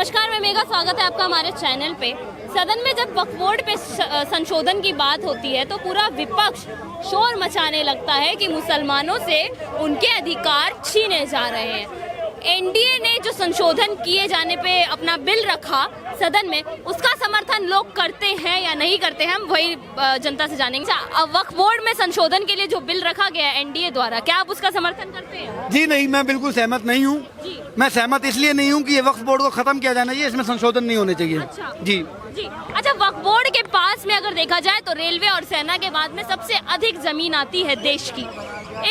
नमस्कार, मैं मेघा, स्वागत है आपका हमारे चैनल पे। सदन में जब वक्फ बोर्ड पे संशोधन की बात होती है तो पूरा विपक्ष शोर मचाने लगता है कि मुसलमानों से उनके अधिकार छीने जा रहे हैं। एनडीए ने जो संशोधन किए जाने पे अपना बिल रखा सदन में, उसका समर्थन लोग करते हैं या नहीं करते हैं, हम वही जनता से जानेंगे। वक्फ बोर्ड में संशोधन के लिए जो बिल रखा गया है एनडीए द्वारा, क्या आप उसका समर्थन करते हैं? जी नहीं, मैं बिल्कुल सहमत नहीं हूँ। मैं सहमत इसलिए नहीं हूँ कि ये वक्फ बोर्ड को खत्म किया जाना चाहिए, इसमें संशोधन नहीं होने चाहिए। अच्छा। जी जी अच्छा, वक्फ बोर्ड के पास में अगर देखा जाए तो रेलवे और सेना के बाद में सबसे अधिक जमीन आती है देश की।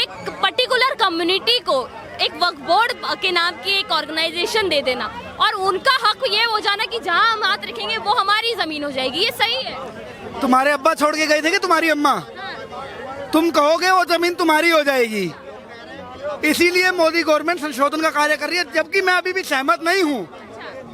एक पर्टिकुलर कम्युनिटी को एक वक्फ बोर्ड के नाम की एक ऑर्गेनाइजेशन दे देना और उनका हक ये हो जाना कि जहां हम हाथ रखेंगे वो हमारी जमीन हो जाएगी, ये सही है? तुम्हारे अब्बा छोड़ के गए थे कि तुम्हारी अम्मा? तुम कहोगे वो जमीन तुम्हारी हो जाएगी। इसीलिए मोदी गवर्नमेंट संशोधन का कार्य कर रही है, जबकि मैं अभी भी सहमत नहीं हूँ।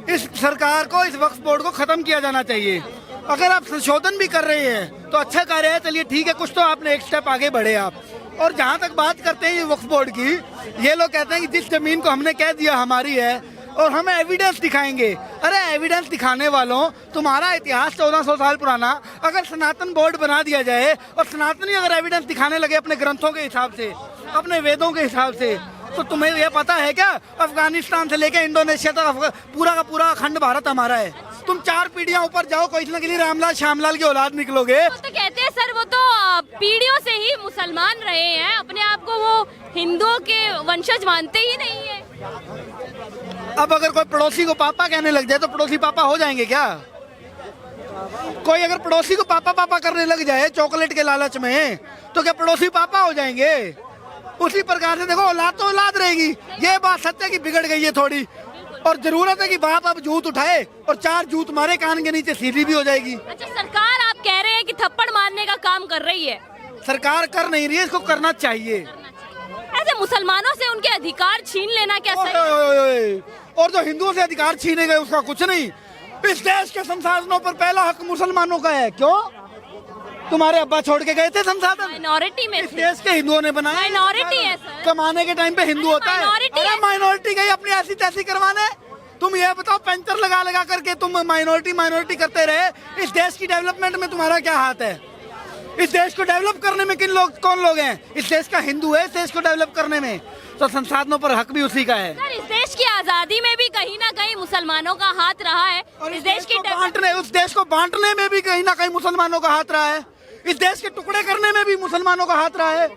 इस सरकार को, इस वक्फ बोर्ड को खत्म किया जाना चाहिए। अगर आप संशोधन भी कर रहे हैं तो अच्छा कार्य है, चलिए ठीक है, कुछ तो आपने एक स्टेप आगे बढ़े आप। और जहाँ तक बात करते हैं ये वक्फ बोर्ड की, ये लोग कहते हैं कि जिस जमीन को हमने कह दिया हमारी है और हमें एविडेंस दिखाएंगे। अरे एविडेंस दिखाने वालों, तुम्हारा इतिहास 1400 साल पुराना, अगर सनातन बोर्ड बना दिया जाए और सनातनी अगर एविडेंस दिखाने लगे अपने ग्रंथों के हिसाब से, अपने वेदों के हिसाब से, तो तुम्हें यह पता है क्या अफगानिस्तान से लेकर इंडोनेशिया तक पूरा का पूरा अखंड भारत हमारा है। तुम 4 पीढ़ियां ऊपर जाओ, कोई ना किसी रामलाल श्यामलाल की औलाद निकलोगे। तो कहते हैं सर, वो तो पीढ़ियों से ही मुसलमान रहे हैं, अपने आप को वो हिंदुओं के वंशज मानते ही नहीं है। अब अगर कोई पड़ोसी को पापा कहने लग जाए तो पड़ोसी पापा हो जाएंगे क्या? कोई अगर पड़ोसी को पापा पापा करने लग जाए चॉकलेट के लालच में, तो क्या पड़ोसी पापा हो जाएंगे? उसी प्रकार से देखो, औलाद तो औलाद रहेगी। ये बात सत्य है कि बिगड़ गई है थोड़ी, और जरूरत है कि बाप अब जूत उठाए और 4 जूत मारे कान के नीचे, सीधी भी हो जाएगी। अच्छा, सरकार आप कह रहे हैं कि थप्पड़ मारने का काम कर रही है। सरकार कर नहीं रही है, इसको करना चाहिए। ऐसे मुसलमानों से उनके अधिकार छीन लेना क्या सही है? और जो हिंदुओं से अधिकार छीने गए उसका कुछ नहीं। इस देश के संसाधनों पर पहला हक मुसलमानों का है। क्यों? तुम्हारे अब्बा छोड़ के गए थे संसाधन, माइनॉरिटी में इस देश के हिंदुओं ने बनाए। माइनॉरिटी है सर। कमाने के टाइम पे हिंदू होता है। अरे माइनॉरिटी गई अपनी ऐसी तैसी करवाने। तुम ये बताओ, पेंचर लगा लगा करके तुम माइनॉरिटी करते रहे। इस देश की डेवलपमेंट में तुम्हारा क्या हाथ है? इस देश को डेवलप करने में कौन लोग हैं? इस देश का हिंदू है। इस देश को डेवलप करने में तो संसाधनों पर हक भी उसी का है। सर, इस देश की आजादी में भी कहीं ना कहीं मुसलमानों का हाथ रहा है। और इस देश की उस देश को बांटने में भी कहीं ना कहीं मुसलमानों का हाथ रहा है। इस देश के टुकड़े करने में भी मुसलमानों का हाथ रहा है।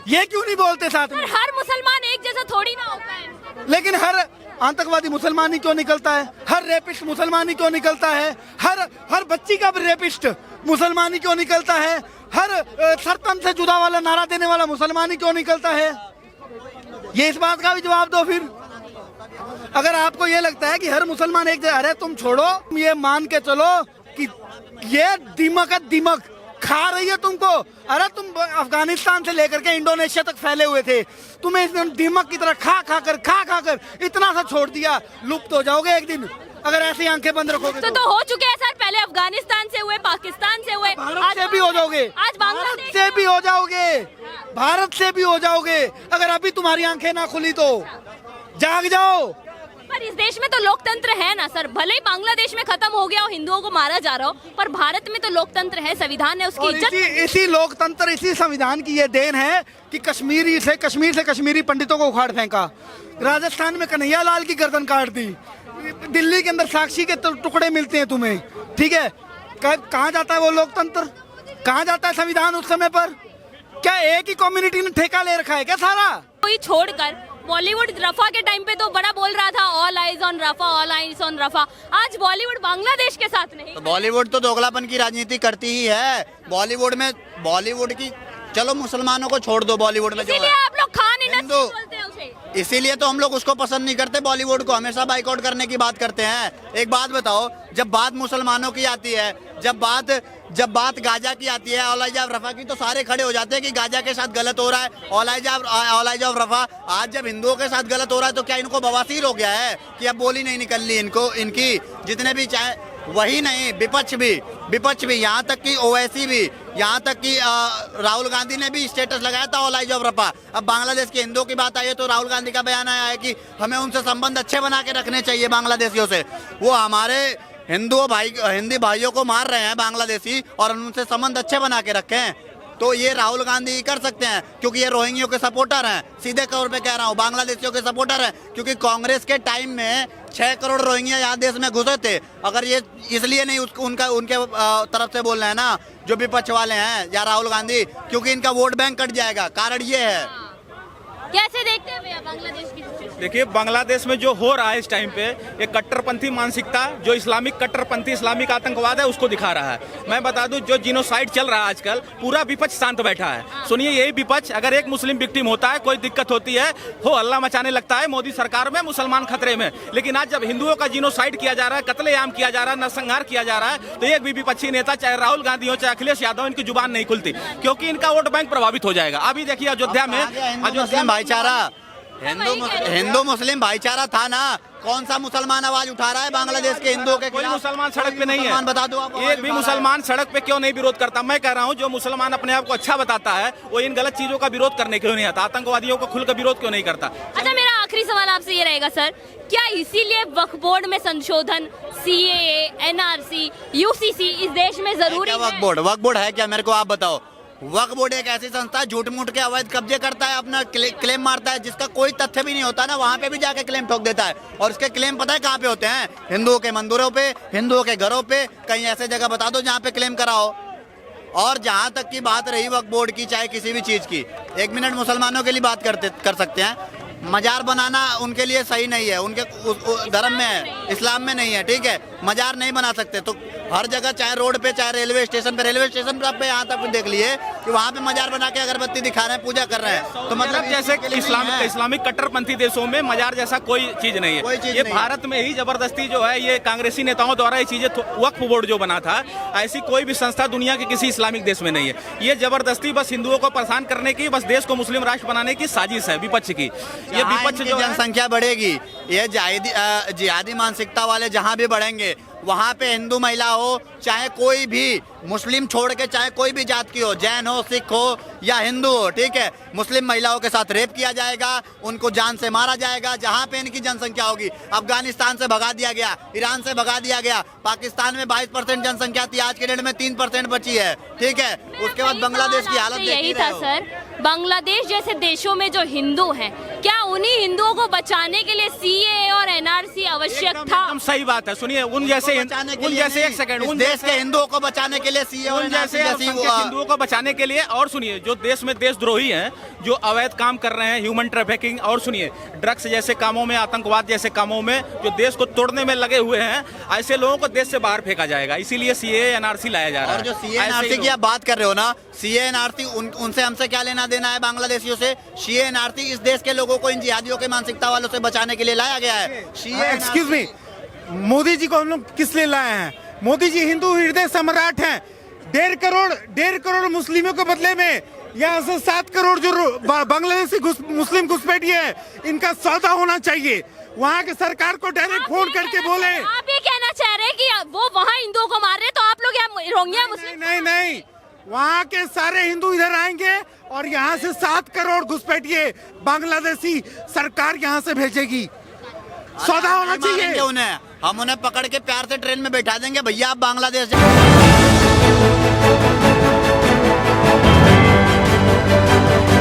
ये क्यों नहीं बोलते साथ में? हर मुसलमान एक जैसा थोड़ी ना होता है। लेकिन हर आतंकवादी मुसलमान ही क्यों निकलता है? हर रेपिस्ट मुसलमान ही क्यों निकलता है? हर बच्ची का रेपिस्ट मुसलमान ही क्यों निकलता है? हर सरतन से जुदा वाला नारा देने वाला मुसलमान ही क्यों निकलता है? ये इस बात का भी जवाब दो फिर। अगर आपको ये लगता है कि हर मुसलमान एक जैसा, अरे तुम छोड़ो, ये मान के चलो कि ये दिमक खा रही है तुमको। अरे तुम अफगानिस्तान से लेकर के इंडोनेशिया तक फैले हुए थे, तुम्हें इस दीमक की तरह खा खा कर इतना सा छोड़ दिया। लुप्त हो जाओगे एक दिन अगर ऐसी आंखें बंद रखोगे तो हो चुके हैं सर। पहले अफगानिस्तान से हुए, पाकिस्तान से हुए, भारत से भी हो जाओगे। आज बांग्लादेश से भी हो जाओगे, भारत से भी हो जाओगे। अगर अभी तुम्हारी आंखें ना खुली तो जाग जाओ। पर इस देश में तो लोकतंत्र है ना सर। भले ही बांग्लादेश में खत्म हो गया हो, हिंदुओं को मारा जा रहा हो, पर भारत में तो लोकतंत्र है, संविधान है, उसकी इज्जत। इसी लोकतंत्र, इसी संविधान की ये देन है कि कश्मीर से कश्मीरी पंडितों को उखाड़ फेंका, राजस्थान में कन्हैया लाल की गर्दन काट दी, दिल्ली के अंदर साक्षी के टुकड़े मिलते हैं तुम्हें। ठीक है, कहाँ जाता है वो लोकतंत्र? कहाँ जाता है संविधान उस समय पर? क्या एक ही कम्युनिटी ने ठेका ले रखा है क्या सारा? कोई छोड़कर बॉलीवुड रफा के टाइम पे तो बड़ा बोल रहा था, all eyes on Rafah, all eyes on Rafah. आज बॉलीवुड बांग्लादेश के साथ नहीं। तो बॉलीवुड तो दोगलापन की राजनीति करती ही है। बॉलीवुड की, चलो मुसलमानों को छोड़ दो, बॉलीवुड में इसीलिए आप लोग खान इंडस्ट्री बोलते हैं उसे। इसीलिए तो हम लोग उसको पसंद नहीं करते, बॉलीवुड को हमेशा बाइकआउट करने की बात करते हैं। एक बात बताओ, जब बात मुसलमानों की आती है, जब बात गाजा की आती है, औलाइजा ऑफ रफा की, तो सारे खड़े हो जाते हैं कि गाजा के साथ गलत हो रहा है, औलाइजा ऑफ रफा। आज जब हिंदुओं के साथ गलत हो रहा है तो क्या इनको बवासीर हो गया है कि अब बोली नहीं निकल ली इनकी? जितने भी चाहे वही नहीं, विपक्ष भी यहाँ तक कि ओवैसी भी, यहाँ तक कि राहुल गांधी ने भी स्टेटस लगाया था ऑल आइज ऑफ रफा। अब बांग्लादेश के हिंदुओं की बात आई है तो राहुल गांधी का बयान आया है कि हमें उनसे संबंध अच्छे बना के रखने चाहिए बांग्लादेशियों से। वो हमारे हिंदी भाइयों को मार रहे हैं बांग्लादेशी और उनसे संबंध अच्छे बना के रखे हैं। तो ये राहुल गांधी कर सकते हैं क्योंकि ये रोहिंग्यों के सपोर्टर हैं, सीधे तौर पे कह रहा हूँ, बांग्लादेशियों के सपोर्टर हैं। क्योंकि कांग्रेस के टाइम में 6 करोड़ रोहिंग्या यहाँ देश में घुसे थे। अगर ये इसलिए नहीं उनके तरफ से बोल रहे हैं ना जो विपक्ष वाले हैं या राहुल गांधी, क्योंकि इनका वोट बैंक कट जाएगा। कारण ये है। कैसे देखते हैं भैया बांग्लादेश की सिचुएशन? देखिए, बांग्लादेश में जो हो रहा है इस टाइम पे, एक कट्टरपंथी मानसिकता, जो इस्लामिक कट्टरपंथी इस्लामिक आतंकवाद है, उसको दिखा रहा है। मैं बता दूं, जो जिनोसाइड चल रहा है आजकल, पूरा विपक्ष शांत बैठा है। सुनिए, यही विपक्ष, अगर एक मुस्लिम विक्टिम होता है, कोई दिक्कत होती है, हो हल्ला मचाने लगता है मोदी सरकार में, मुसलमान खतरे में। लेकिन आज जब हिंदुओं का जिनोसाइड किया जा रहा है, कत्लेआम किया जा रहा है, नरसंहार किया जा रहा है, तो एक भी विपक्षी नेता, चाहे राहुल गांधी हो चाहे अखिलेश यादव, इनकी जुबान नहीं खुलती, क्योंकि इनका वोट बैंक प्रभावित हो जाएगा। अभी देखिए अयोध्या में भाईचारा, हिंदू मुस्लिम भाईचारा था ना। कौन सा मुसलमान आवाज उठा रहा है बांग्लादेश के हिंदुओं के? कोई मुसलमान सड़क पे नहीं है। बता दो आप, एक भी मुसलमान सड़क पे क्यों नहीं विरोध करता? मैं कह रहा हूँ, जो मुसलमान अपने आप को अच्छा बताता है, वो इन गलत चीजों का विरोध करने क्यों नहीं आता? आतंकवादियों को खुलकर विरोध क्यों नहीं करता? अच्छा, मेरा आखिरी सवाल आपसे ये रहेगा सर, क्या इसीलिए वक्फ बोर्ड में संशोधन, CAA, NRC, UCC इस देश में जरूरी है? वक्फ बोर्ड है क्या? मेरे को आप बताओ। वक्फ बोर्ड एक ऐसी संस्था झूठ मूठ के अवैध कब्जे करता है, अपना क्लेम मारता है, जिसका कोई तथ्य भी नहीं होता ना, वहाँ पे भी जाके क्लेम ठोक देता है। और उसके क्लेम पता है कहाँ पे होते हैं? हिंदुओं के मंदिरों पे, हिंदुओं के घरों पे। कहीं ऐसे जगह बता दो जहाँ पे क्लेम कराओ। और जहाँ तक की बात रही वक्फ बोर्ड की, चाहे किसी भी चीज की, 1 मिनट मुसलमानों के लिए बात कर सकते हैं। मजार बनाना उनके लिए सही नहीं है, उनके धर्म में है, इस्लाम में नहीं है, ठीक है? मजार नहीं बना सकते। तो हर जगह, चाहे रोड पे, चाहे रेलवे स्टेशन पे यहाँ तक देख लिए कि वहाँ पे मजार बना के अगरबत्ती दिखा रहे हैं, पूजा कर रहे हैं। तो मतलब जैसे इस्लामिक कट्टरपंथी देशों में मजार जैसा कोई चीज नहीं है। ये भारत में ही जबरदस्ती जो है, ये कांग्रेसी नेताओं द्वारा ये चीजें, वक्फ बोर्ड जो बना था, ऐसी कोई भी संस्था दुनिया के किसी इस्लामिक देश में नहीं है। ये जबरदस्ती बस हिंदुओं को परेशान करने की, बस देश को मुस्लिम राष्ट्र बनाने की साजिश है विपक्ष की। ये विपक्ष जो जनसंख्या बढ़ेगी, ये जिहादी मानसिकता वाले जहाँ भी बढ़ेंगे, वहाँ पे हिंदू महिला हो, चाहे कोई भी मुस्लिम छोड़ के, चाहे कोई भी जात की हो, जैन हो, सिख हो या हिंदू हो, ठीक है, मुस्लिम महिलाओं के साथ रेप किया जाएगा, उनको जान से मारा जाएगा। जहाँ पे इनकी जनसंख्या होगी, अफगानिस्तान से भगा दिया गया, ईरान से भगा दिया गया, पाकिस्तान में 22% जनसंख्या थी, आज के डेट में 3% बची है, ठीक है? उसके बाद बांग्लादेश की हालत यही था सर, बांग्लादेश जैसे देशों में जो हिंदू हैं, क्या उन्हीं हिंदुओं को बचाने के लिए CAA और NRC आवश्यक था? एकदम सही बात है। सुनिए, उन जैसे एक सेकंड, उन देश के हिंदुओं को बचाने के लिए CAA और जैसे हिंदुओं को बचाने के लिए, और सुनिए, जो देश में देशद्रोही हैं, जो अवैध काम कर रहे हैं, ह्यूमन ट्रैफिकिंग, और सुनिए, ड्रग्स जैसे कामों में, आतंकवाद जैसे कामों में, जो देश को तोड़ने में लगे हुए हैं, ऐसे लोगों को देश से बाहर फेंका जाएगा। इसीलिए CAA NRC लाया जा रहा है। और जो CAA NRC की आप बात कर रहे हो ना, CAA NRC उनसे हमसे क्या लेना देना है बांग्लादेशियों से? CAA NRC इस देश के लोगों को इन जिहादियों के मानसिकता वालों से बचाने के लिए लाया गया है। एक्सक्यूज मी, मोदी जी को हम लोग किस लिए लाए हैं? मोदी जी हिंदू हृदय सम्राट हैं। 1.5 करोड़ मुस्लिमों के बदले में यहाँ से 7 करोड़ जो बांग्लादेशी मुस्लिम घुसपैठिए हैं, इनका सौदा होना चाहिए। वहाँ के सरकार को डायरेक्ट फोन करके बोले। आप ये कहना चाह रहे हैं कि वो वहाँ हिंदुओं को मार रहे, तो आप लोग यहाँ रोहिंग्या मुस्लिम? नहीं, वहाँ के सारे हिंदू इधर आएंगे और यहाँ से 7 करोड़ घुसपैठिए बांग्लादेशी सरकार यहाँ से भेजेगी। सौदा होना चाहिए। उन्हें हम उन्हें पकड़ के प्यार से ट्रेन में बैठा देंगे, भैया आप बांग्लादेश